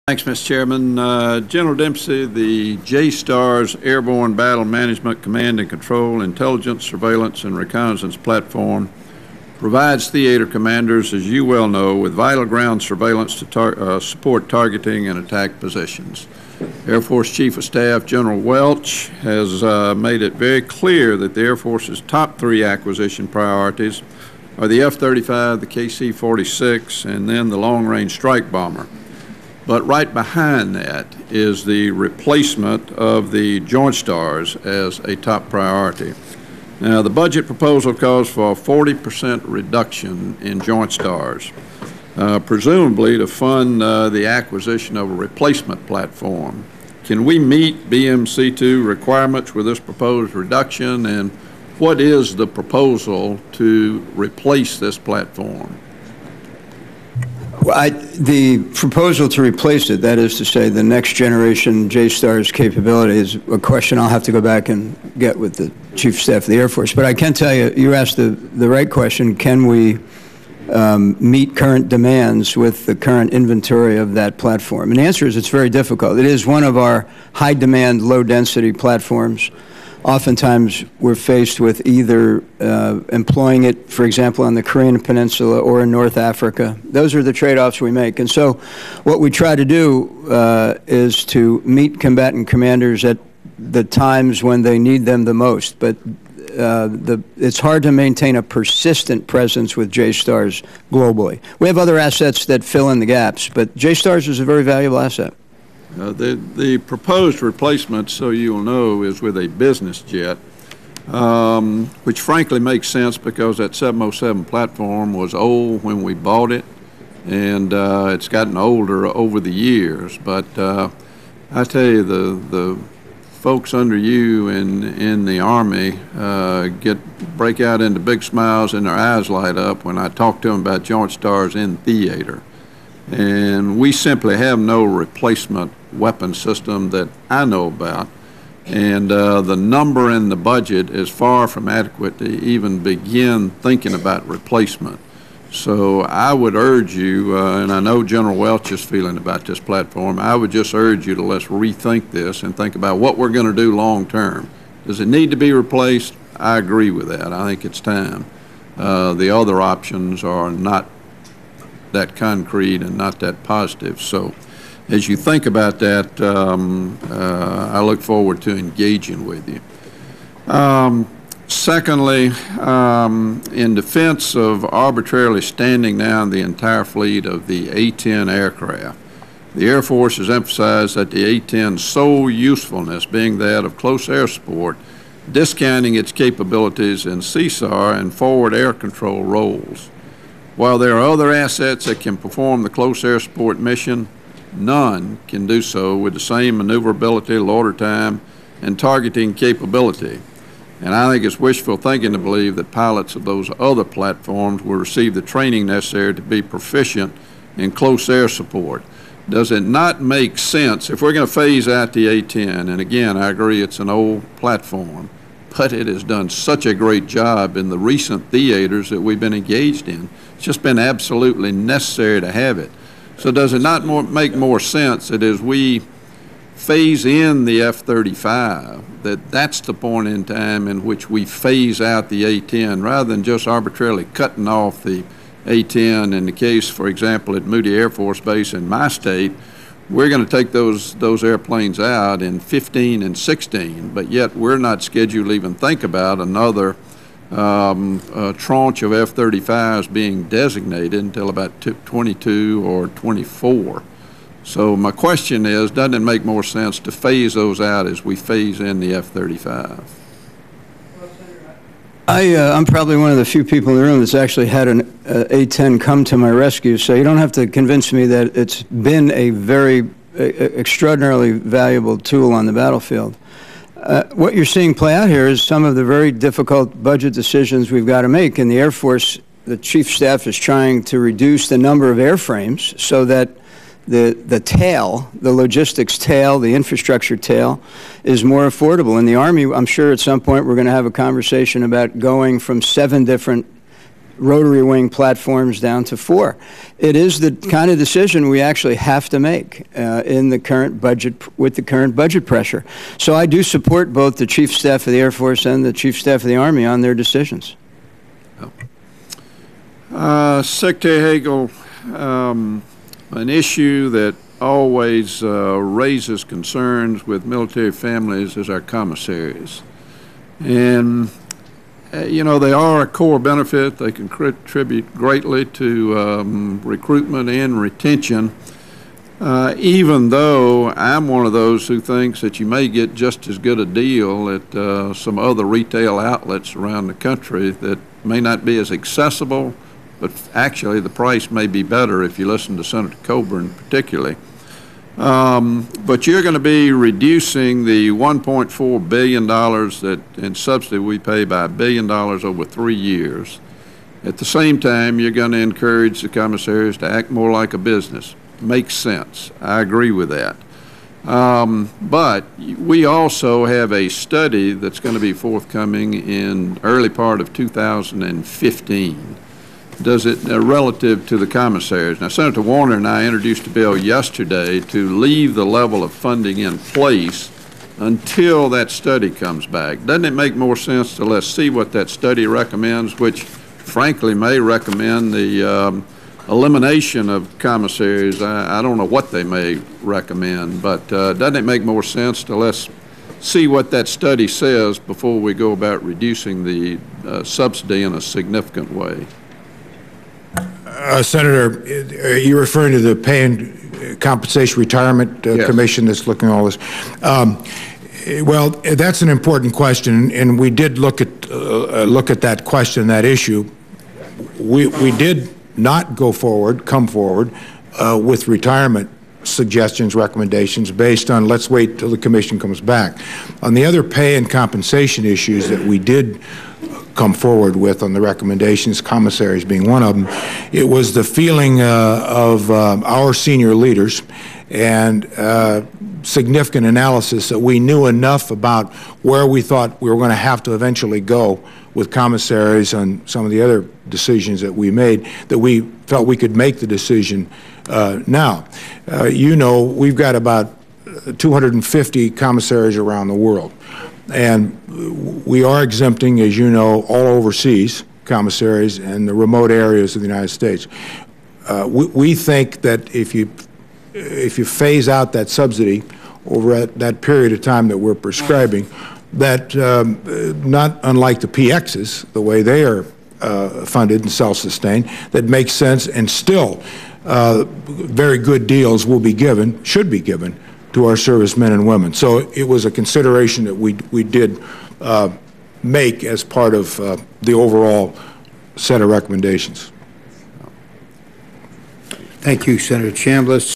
Thanks, Mr. Chairman. General Dempsey, the JSTARS Airborne Battle Management Command and Control Intelligence, Surveillance, and Reconnaissance Platform provides theater commanders, as you well know, with vital ground surveillance to support targeting and attack positions. Air Force Chief of Staff General Welch has made it very clear that the Air Force's top 3 acquisition priorities are the F-35, the KC-46, and then the long-range strike bomber. But right behind that is the replacement of the Joint STARS as a top priority. Now, the budget proposal calls for a 40% reduction in Joint STARS, presumably to fund the acquisition of a replacement platform. Can we meet BMC2 requirements with this proposed reduction, and what is the proposal to replace this platform? Well, the proposal to replace it, that is to say the next generation JSTARS capability, is a question I'll have to go back and get with the Chief of Staff of the Air Force. But I can tell you, you asked the right question: can we meet current demands with the current inventory of that platform? And the answer is it's very difficult. It is one of our high-demand, low-density platforms. Oftentimes, we're faced with either employing it, for example, on the Korean Peninsula or in North Africa. Those are the trade-offs we make. And so what we try to do is to meet combatant commanders at the times when they need them the most. But it's hard to maintain a persistent presence with JSTARS globally. We have other assets that fill in the gaps, but JSTARS is a very valuable asset. The proposed replacement, so you'll know, is with a business jet, which frankly makes sense because that 707 platform was old when we bought it, and it's gotten older over the years. But I tell you, the folks under you in the Army break out into big smiles and their eyes light up when I talk to them about Joint STARS in theater. And we simply have no replacement weapon system that I know about. And the number in the budget is far from adequate to even begin thinking about replacement. So I would urge you, and I know General Welch's feeling about this platform, I would just urge you to let's rethink this and think about what we're going to do long term. Does it need to be replaced? I agree with that. I think it's time. The other options are not that concrete and not that positive. So as you think about that, I look forward to engaging with you. Secondly, in defense of arbitrarily standing down the entire fleet of the A-10 aircraft, the Air Force has emphasized that the A-10's sole usefulness being that of close air support, discounting its capabilities in CSAR and forward air control roles. While there are other assets that can perform the close air support mission, none can do so with the same maneuverability, loader time, and targeting capability. And I think it's wishful thinking to believe that pilots of those other platforms will receive the training necessary to be proficient in close air support. Does it not make sense, if we're going to phase out the A-10, and again, I agree it's an old platform, but it has done such a great job in the recent theaters that we've been engaged in. It's just been absolutely necessary to have it. So does it not make more sense that as we phase in the F-35, that's the point in time in which we phase out the A-10 rather than just arbitrarily cutting off the A-10? In the case, for example, at Moody Air Force Base in my state, we're going to take those airplanes out in 15 and 16, but yet we're not scheduled to even think about another tranche of F-35s being designated until about 22 or 24. So my question is, doesn't it make more sense to phase those out as we phase in the F-35? I'm probably one of the few people in the room that's actually had an A-10 come to my rescue, so you don't have to convince me that it's been a very extraordinarily valuable tool on the battlefield. What you're seeing play out here is some of the very difficult budget decisions we've got to make. In the Air Force, the Chief of Staff is trying to reduce the number of airframes so that the tail, the logistics tail, the infrastructure tail, is more affordable. In the Army, I'm sure at some point we're going to have a conversation about going from 7 different rotary wing platforms down to 4. It is the kind of decision we actually have to make in the current budget, with the current budget pressure. So I do support both the Chief Staff of the Air Force and the Chief Staff of the Army on their decisions. Secretary Hagel, an issue that always raises concerns with military families is our commissaries. And, you know, they are a core benefit. They can contribute greatly to recruitment and retention, even though I'm one of those who thinks that you may get just as good a deal at some other retail outlets around the country that may not be as accessible, but actually the price may be better if you listen to Senator Coburn particularly. But you're going to be reducing the $1.4 billion that in subsidy we pay by $1 billion over 3 years. At the same time, you're going to encourage the commissaries to act more like a business. Makes sense. I agree with that. But we also have a study that's going to be forthcoming in early part of 2015. Does it relative to the commissaries. Now, Senator Warner and I introduced a bill yesterday to leave the level of funding in place until that study comes back. Doesn't it make more sense to let's see what that study recommends, which frankly may recommend the elimination of commissaries? I don't know what they may recommend, but doesn't it make more sense to let's see what that study says before we go about reducing the subsidy in a significant way? Senator, are you referring to the Pay and Compensation Retirement Yes. Commission that's looking at all this? Well, that's an important question, and we did look at that question, that issue. We did not come forward with retirement suggestions, recommendations based on let's wait till the commission comes back. On the other pay and compensation issues that we did come forward with on the recommendations, commissaries being one of them, it was the feeling of our senior leaders and significant analysis that we knew enough about where we thought we were going to have to eventually go with commissaries on some of the other decisions that we made, that we felt we could make the decision now. You know, we've got about 250 commissaries around the world. And we are exempting, as you know, all overseas commissaries in the remote areas of the United States. We think that if you phase out that subsidy over that period of time that we're prescribing, that not unlike the PXs, the way they are funded and self-sustained, that makes sense, and still very good deals will be given, should be given, to our servicemen and women. So it was a consideration that we did make as part of the overall set of recommendations. Thank you, Senator Chambliss.